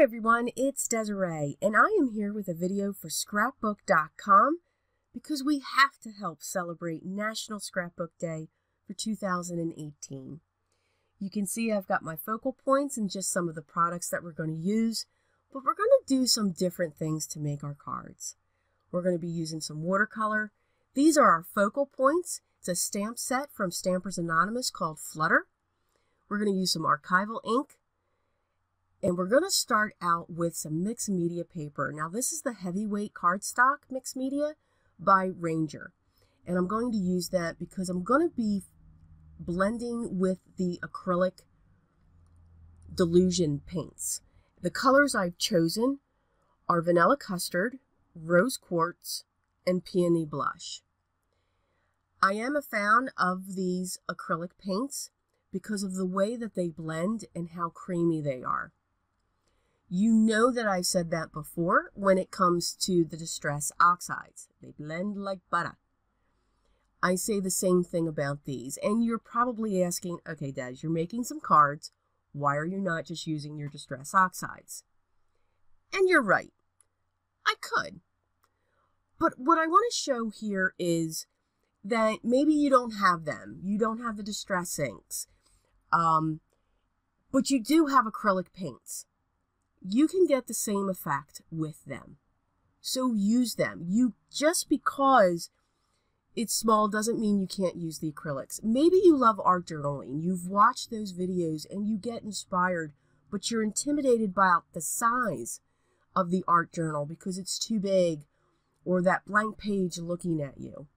everyone, it's Desiree, and I am here with a video for Scrapbook.com because we have to help celebrate National Scrapbook Day for 2018. You can see I've got my focal points and just some of the products that we're going to use, but we're going to do some different things to make our cards. We're going to be using some watercolor. These are our focal points. It's a stamp set from Stampers Anonymous called Flutter. We're going to use some archival ink. And we're going to start out with some mixed media paper. Now this is the heavyweight cardstock mixed media by Ranger. And I'm going to use that because I'm going to be blending with the acrylic Delusion paints. The colors I've chosen are vanilla custard, rose quartz, and peony blush. I am a fan of these acrylic paints because of the way that they blend and how creamy they are. You know that I've said that before when it comes to the Distress Oxides. They blend like butter. I say the same thing about these. And you're probably asking, okay, Des, you're making some cards. Why are you not just using your Distress Oxides? And you're right. I could. But what I want to show here is that maybe you don't have them. You don't have the Distress inks. But you do have acrylic paints. You can get the same effect with them. So use them. Just because it's small doesn't mean you can't use the acrylics. Maybe you love art journaling. You've watched those videos and you get inspired, but you're intimidated by the size of the art journal because it's too big or that blank page looking at you.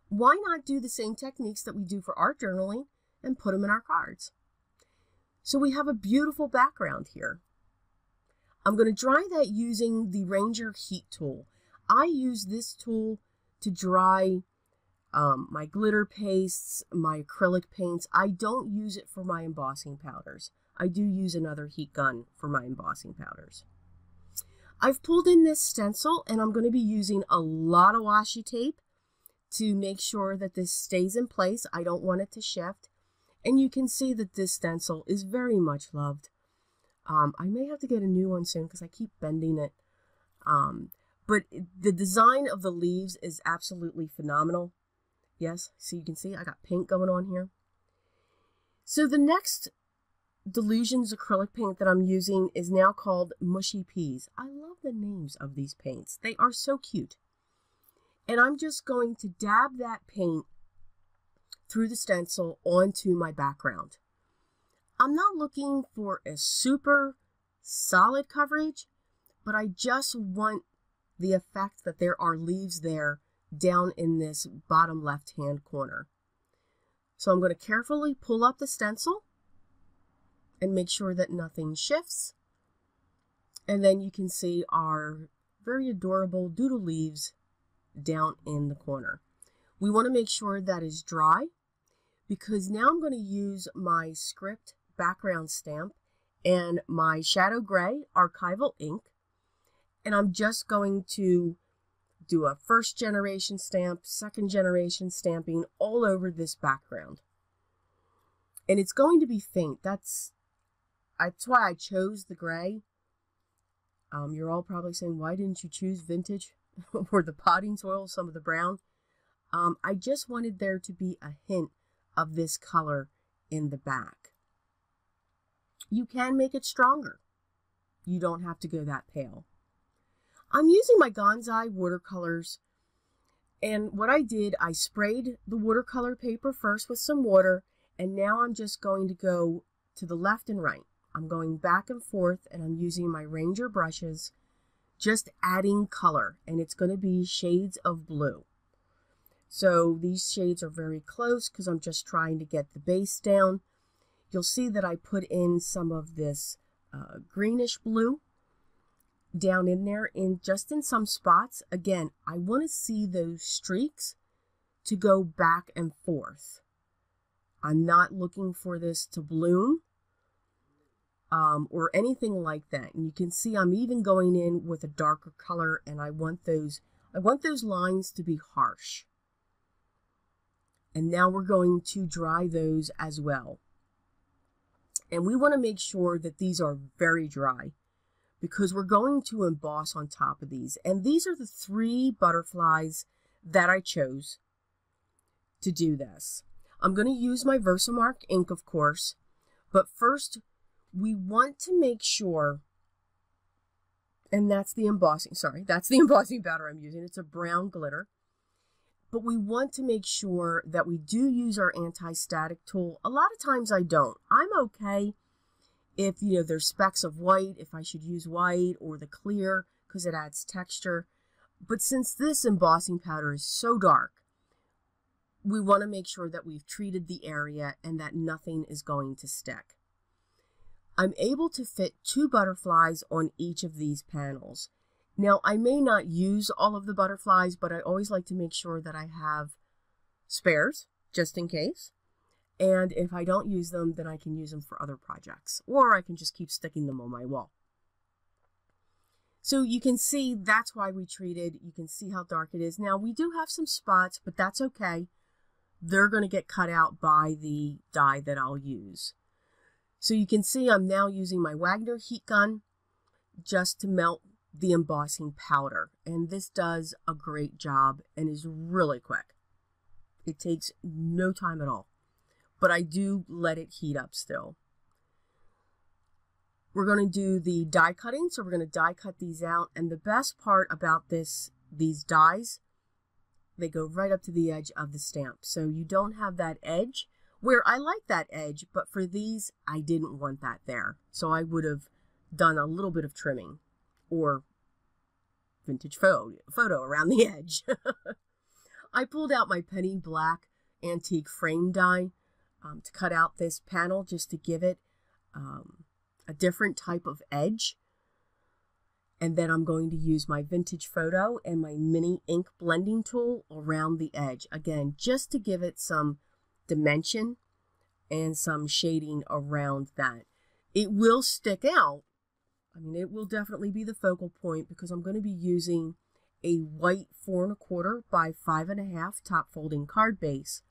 Why not do the same techniques that we do for art journaling and put them in our cards? So we have a beautiful background here. I'm going to dry that using the Ranger Heat Tool. I use this tool to dry my glitter pastes, my acrylic paints. I don't use it for my embossing powders. I do use another heat gun for my embossing powders. I've pulled in this stencil and I'm going to be using a lot of washi tape to make sure that this stays in place. I don't want it to shift. And you can see that this stencil is very much loved. I may have to get a new one soon because I keep bending it. But the design of the leaves is absolutely phenomenal. Yes, so you can see I got pink going on here. So the next Delusions acrylic paint that I'm using is now called Mushy Peas. I love the names of these paints. They are so cute. And I'm just going to dab that paint through the stencil onto my background. I'm not looking for a super solid coverage, but I just want the effect that there are leaves there down in this bottom left-hand corner. So I'm going to carefully pull up the stencil and make sure that nothing shifts. And then you can see our very adorable doodle leaves down in the corner. We want to make sure that is dry because now I'm going to use my script background stamp and my shadow gray archival ink, and I'm just going to do a first generation stamp, second generation stamping all over this background. And it's going to be faint. That's why I chose the gray. You're all probably saying, why didn't you choose vintage or the potting soil, some of the brown? I just wanted there to be a hint of this color in the back. You can make it stronger. You don't have to go that pale. I'm using my Gonzai watercolors. And what I did, I sprayed the watercolor paper first with some water. And now I'm just going to go to the left and right. I'm going back and forth and I'm using my Ranger brushes, just adding color. And it's going to be shades of blue. So these shades are very close because I'm just trying to get the base down. You'll see that I put in some of this greenish blue down in there, just in some spots. Again, I want to see those streaks to go back and forth. I'm not looking for this to bloom or anything like that. And you can see I'm even going in with a darker color, and I want those lines to be harsh. And now we're going to dry those as well. And we want to make sure that these are very dry. because we're going to emboss on top of these. And these are the 3 butterflies that I chose to do this. I'm going to use my Versamark ink, of course, but first we want to make sure, and that's the embossing, sorry, that's the embossing powder I'm using. It's a brown glitter. But we want to make sure that we do use our anti-static tool. A lot of times I don't. I'm okay if, there's specks of white, if I should use white or the clear because it adds texture. But since this embossing powder is so dark, we want to make sure that we've treated the area and that nothing is going to stick. I'm able to fit 2 butterflies on each of these panels. Now, I may not use all of the butterflies, but I always like to make sure that I have spares, just in case. And if I don't use them, then I can use them for other projects, or I can just keep sticking them on my wall. So you can see that's why we treated. You can see how dark it is. Now, we do have some spots, but that's okay. They're going to get cut out by the dye that I'll use. So you can see I'm now using my Wagner heat gun just to melt the embossing powder, and this does a great job and is really quick. It takes no time at all, but I do let it heat up still. We're going to do the die cutting, so we're going to die cut these out, and the best part about these dies, they go right up to the edge of the stamp, so you don't have that edge, where I like that edge, but for these I didn't want that there, so I would have done a little bit of trimming or vintage photo around the edge. I pulled out my penny black antique frame die to cut out this panel just to give it a different type of edge. And then I'm going to use my vintage photo and my mini ink blending tool around the edge. Again, just to give it some dimension and some shading around that. It will stick out. I mean, it will definitely be the focal point because I'm going to be using a white 4 1/4 by 5 1/2 top folding card base.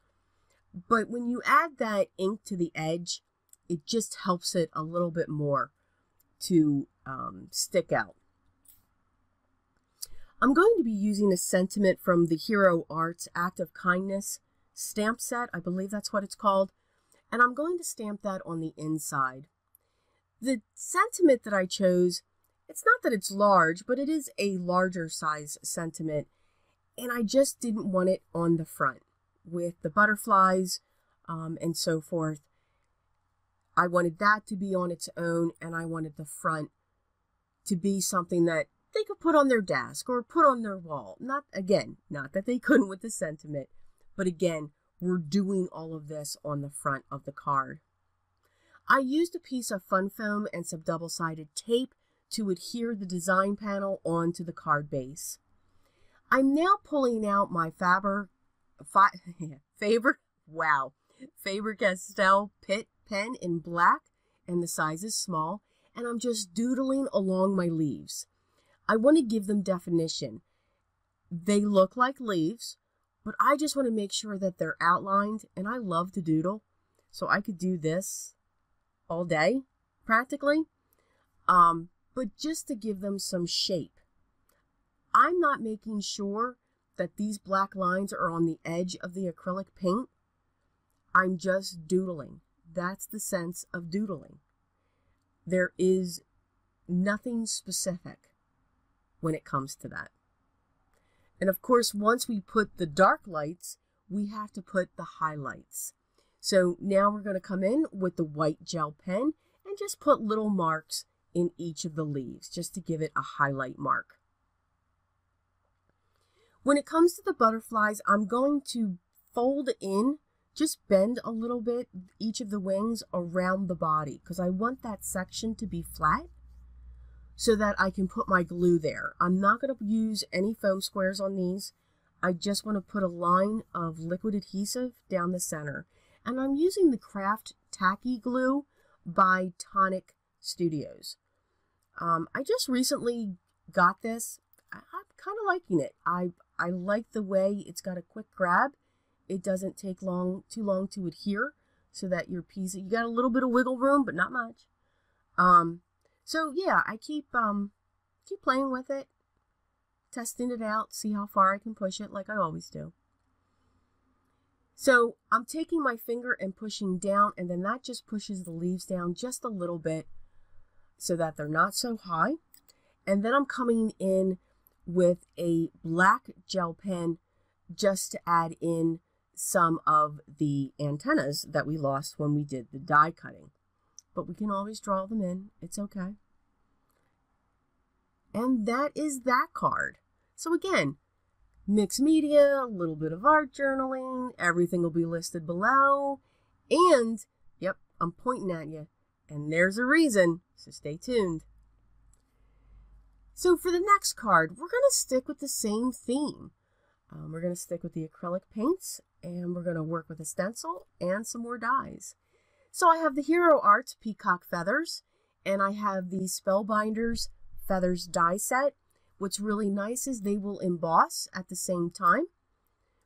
But when you add that ink to the edge, it just helps it a little bit more to stick out. I'm going to be using a sentiment from the Hero Arts Act of Kindness stamp set. I believe that's what it's called. And I'm going to stamp that on the inside. The sentiment that I chose, it's not that it's large, but it is a larger size sentiment. And I just didn't want it on the front with the butterflies and so forth. I wanted that to be on its own, and I wanted the front to be something that they could put on their desk or put on their wall. Not that they couldn't with the sentiment, but again, we're doing all of this on the front of the card. I used a piece of fun foam and some double-sided tape to adhere the design panel onto the card base. I'm now pulling out my Faber-Castell Pitt pen in black, and the size is small, and I'm just doodling along my leaves. I want to give them definition. They look like leaves, but I just want to make sure that they're outlined, and I love to doodle, so I could do this all day, practically, but just to give them some shape. I'm not making sure that these black lines are on the edge of the acrylic paint. I'm just doodling. That's the sense of doodling. There is nothing specific when it comes to that. And of course, once we put the dark lights, we have to put the highlights. So now we're going to come in with the white gel pen and just put little marks in each of the leaves just to give it a highlight mark. When it comes to the butterflies, I'm going to fold in, just bend a little bit each of the wings around the body because I want that section to be flat so that I can put my glue there. I'm not going to use any foam squares on these. I just want to put a line of liquid adhesive down the center. And I'm using the Craft Tacky Glue by Tonic Studios. I just recently got this. I'm kind of liking it. I like the way it's got a quick grab. It doesn't take too long to adhere so that your piece, you got a little bit of wiggle room, but not much. So yeah, I keep playing with it, testing it out, see how far I can push it like I always do. So I'm taking my finger and pushing down, and then that just pushes the leaves down just a little bit so that they're not so high. And then I'm coming in with a black gel pen just to add in some of the antennas that we lost when we did the die cutting. But we can always draw them in. It's okay. And that is that card. So again, mixed media, a little bit of art journaling, everything will be listed below. And, yep, I'm pointing at you. And there's a reason, so stay tuned. So for the next card, we're going to stick with the same theme. We're going to stick with the acrylic paints, and we're going to work with a stencil and some more dies. So I have the Hero Arts Peacock Feathers, and I have the Spellbinders Feathers die set. What's really nice is they will emboss at the same time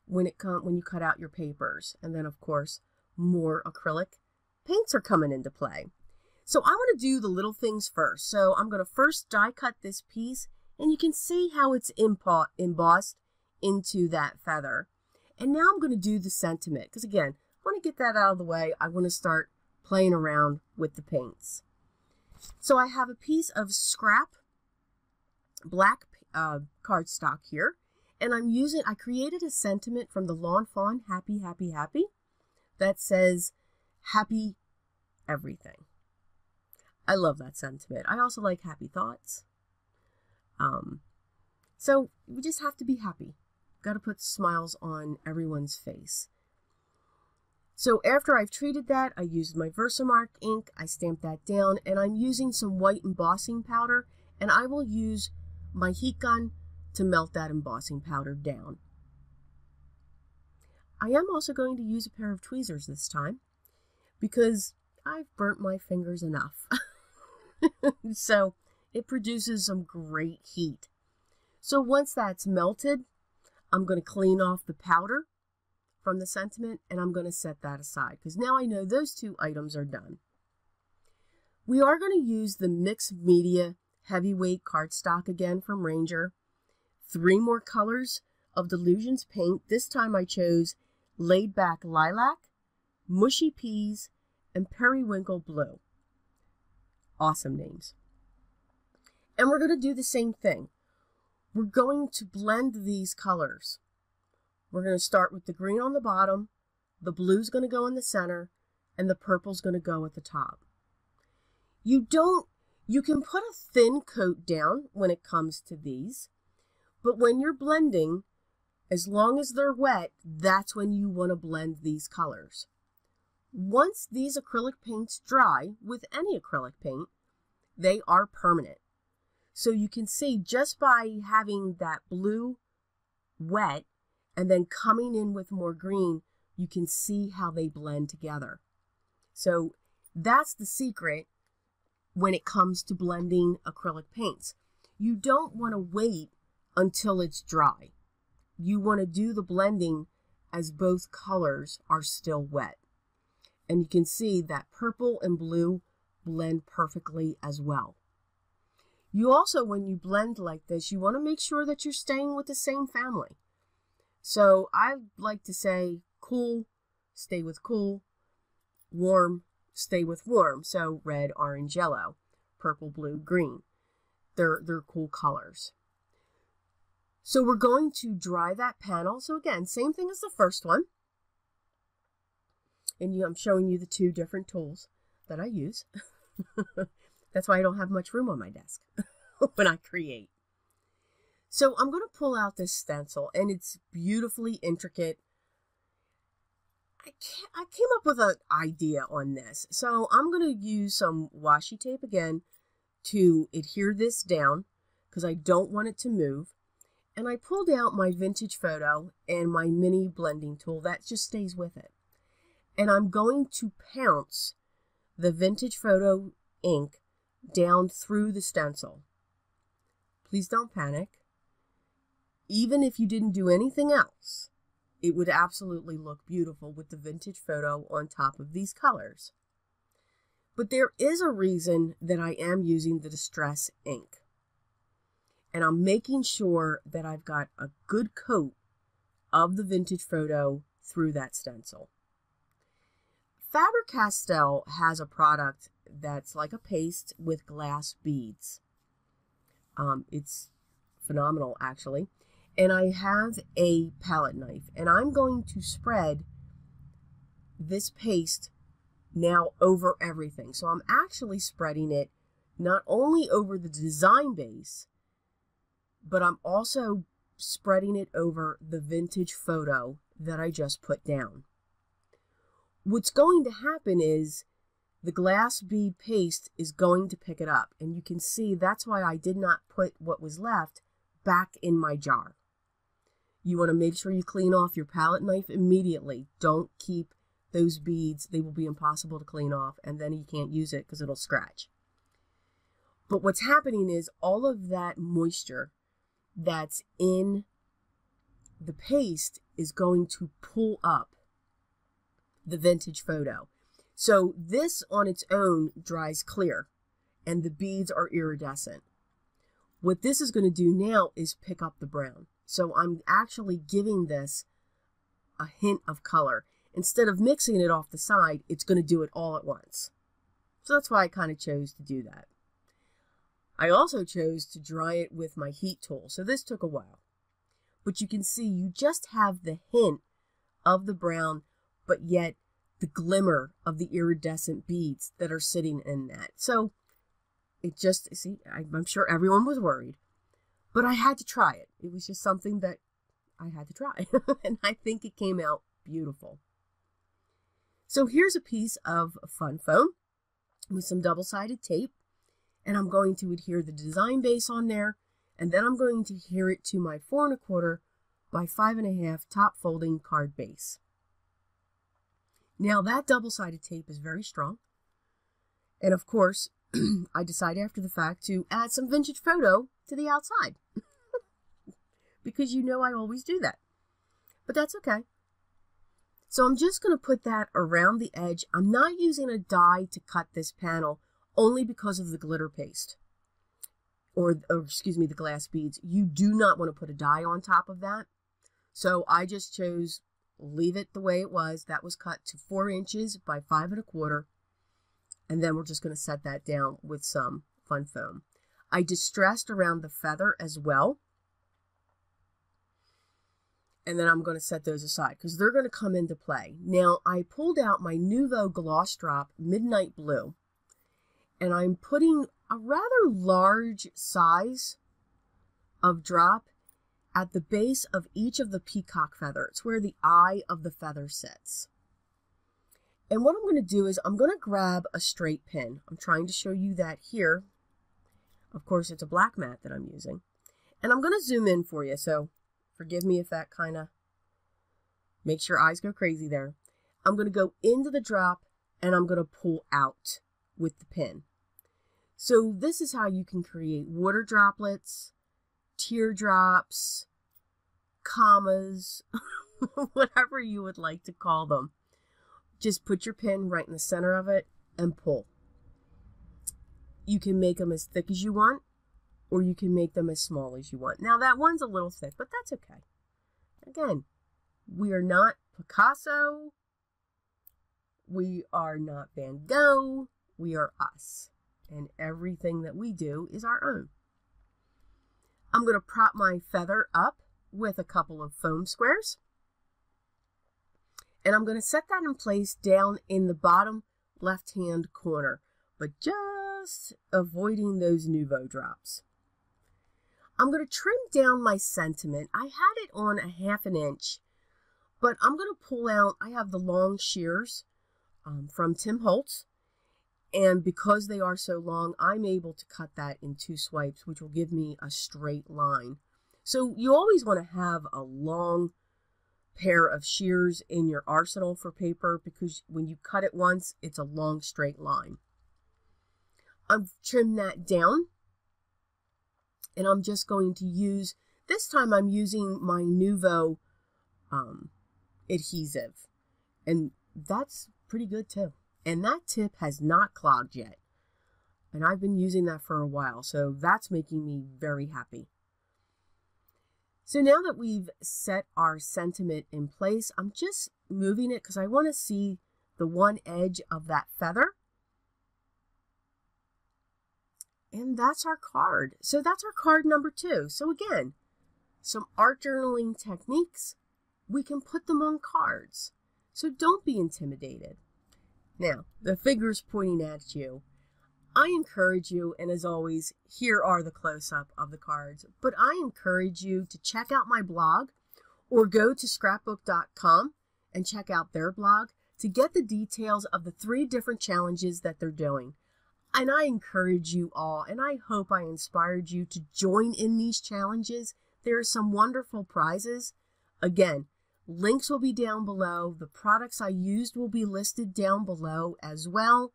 when you cut out your papers. And then, of course, more acrylic paints are coming into play. So I want to do the little things first. So I'm going to first die cut this piece, and you can see how it's embossed into that feather. And now I'm going to do the sentiment, because again, I want to get that out of the way. I want to start playing around with the paints. So I have a piece of scrap black cardstock here, and I created a sentiment from the Lawn Fawn Happy, Happy, Happy that says happy everything. I love that sentiment. I also like happy thoughts. So we just have to be happy. Got to put smiles on everyone's face. So after I've treated that, I used my Versamark ink, I stamped that down, and I'm using some white embossing powder, and I will use my heat gun to melt that embossing powder down. I am also going to use a pair of tweezers this time because I've burnt my fingers enough. So it produces some great heat. So once that's melted, I'm going to clean off the powder from the sentiment, and I'm going to set that aside because now I know those two items are done. We are going to use the mixed media heavyweight cardstock again from Ranger. 3 more colors of Delusions paint. This time I chose Laid Back Lilac, Mushy Peas, and Periwinkle Blue. Awesome names. And we're going to do the same thing. We're going to blend these colors. We're going to start with the green on the bottom, the blue's going to go in the center, and the purple's going to go at the top. You can put a thin coat down when it comes to these, but when you're blending, as long as they're wet, that's when you want to blend these colors. Once these acrylic paints dry, with any acrylic paint, they are permanent. So you can see just by having that blue wet and then coming in with more green, you can see how they blend together. So that's the secret when it comes to blending acrylic paints. You don't want to wait until it's dry. You want to do the blending as both colors are still wet. And you can see that purple and blue blend perfectly as well. You also, when you blend like this, you want to make sure that you're staying with the same family. So I like to say cool, stay with cool, warm, stay with warm. So red, orange, yellow, purple, blue, green. They're cool colors. So we're going to dry that panel. So again, same thing as the first one. And I'm showing you the 2 different tools that I use. That's why I don't have much room on my desk when I create. So I'm going to pull out this stencil, and it's beautifully intricate. I came up with an idea on this. So I'm going to use some washi tape again to adhere this down because I don't want it to move. And I pulled out my vintage photo and my mini blending tool that just stays with it. And I'm going to pounce the vintage photo ink down through the stencil. Please don't panic. Even if you didn't do anything else, it would absolutely look beautiful with the vintage photo on top of these colors. But there is a reason that I am using the Distress ink. And I'm making sure that I've got a good coat of the vintage photo through that stencil. Faber-Castell has a product that's like a paste with glass beads. It's phenomenal, actually. And I have a palette knife, and I'm going to spread this paste now over everything. So I'm actually spreading it not only over the design base, but I'm also spreading it over the vintage photo that I just put down. What's going to happen is the glass bead paste is going to pick it up, and you can see that's why I did not put what was left back in my jar. You want to make sure you clean off your palette knife immediately. Don't keep those beads. They will be impossible to clean off, and then you can't use it because it'll scratch. But what's happening is all of that moisture that's in the paste is going to pull up the vintage photo. So this on its own dries clear and the beads are iridescent. What this is going to do now is pick up the brown. So I'm actually giving this a hint of color. Instead of mixing it off the side, it's going to do it all at once. So that's why I kind of chose to do that. I also chose to dry it with my heat tool. So this took a while. But you can see you just have the hint of the brown, but yet the glimmer of the iridescent beads that are sitting in that. So it just, see, I'm sure everyone was worried, but I had to try it. It was just something that I had to try. And I think it came out beautiful. So here's a piece of fun foam with some double-sided tape. And I'm going to adhere the design base on there. And then I'm going to adhere it to my 4 1/4 by 5 1/2 top folding card base. Now that double-sided tape is very strong. And of course, I decided after the fact to add some vintage photo to the outside. Because you know I always do that. But that's okay. So I'm just going to put that around the edge. I'm not using a die to cut this panel only because of the glitter paste. Or excuse me, the glass beads. You do not want to put a die on top of that. So I just chose leave it the way it was. That was cut to 4 inches by 5 1/4. And then we're just going to set that down with some fun foam. I distressed around the feather as well. And then I'm going to set those aside because they're going to come into play. Now, I pulled out my Nouveau Gloss Drop Midnight Blue. And I'm putting a rather large size of drop at the base of each of the peacock feathers, where the eye of the feather sits. And what I'm going to do is I'm going to grab a straight pin. I'm trying to show you that here. Of course, it's a black mat that I'm using. And I'm going to zoom in for you, so forgive me if that kind of makes your eyes go crazy there. I'm going to go into the drop and I'm going to pull out with the pin. So this is how you can create water droplets, teardrops, commas, whatever you would like to call them. Just put your pin right in the center of it and pull. You can make them as thick as you want, or you can make them as small as you want. Now that one's a little thick, but that's okay. Again, we are not Picasso. We are not Van Gogh. We are us. And everything that we do is our own. I'm going to prop my feather up with a couple of foam squares. And I'm going to set that in place down in the bottom left-hand corner, but just avoiding those Nouveau drops. I'm going to trim down my sentiment. I had it on a 1/2 inch, but I'm going to pull out, I have the long shears from Tim Holtz. And because they are so long, I'm able to cut that in 2 swipes, which will give me a straight line. So you always want to have a long pair of shears in your arsenal for paper, because when you cut it once, it's a long straight line. I've trimmed that down, and I'm just going to use, this time I'm using my Nouveau adhesive, and that's pretty good too. And that tip has not clogged yet. And I've been using that for a while, so that's making me very happy. So now that we've set our sentiment in place, I'm just moving it because I want to see the one edge of that feather. And that's our card. So that's our card number 2. So again, some art journaling techniques, we can put them on cards. So don't be intimidated. Now, the figure's pointing at you. I encourage you, and as always, here are the close-up of the cards, but I encourage you to check out my blog or go to scrapbook.com and check out their blog to get the details of the 3 different challenges that they're doing. And I encourage you all, and I hope I inspired you to join in these challenges. There are some wonderful prizes. Again, links will be down below. The products I used will be listed down below as well.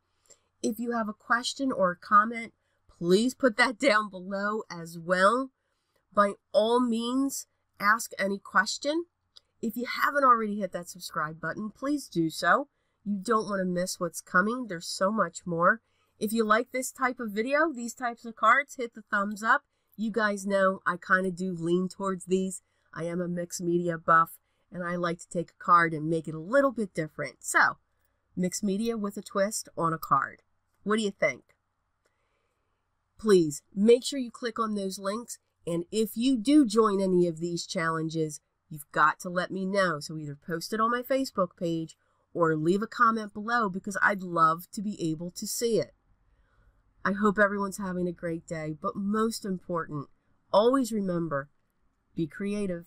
If you have a question or a comment, please put that down below as well. By all means, ask any question. If you haven't already hit that subscribe button, please do so. You don't want to miss what's coming. There's so much more. If you like this type of video, these types of cards, hit the thumbs up. You guys know I kind of do lean towards these. I am a mixed media buff, and I like to take a card and make it a little bit different. So, mixed media with a twist on a card. What do you think? Please make sure you click on those links. And if you do join any of these challenges, you've got to let me know. So either post it on my Facebook page or leave a comment below because I'd love to be able to see it. I hope everyone's having a great day. But most important, always remember, be creative.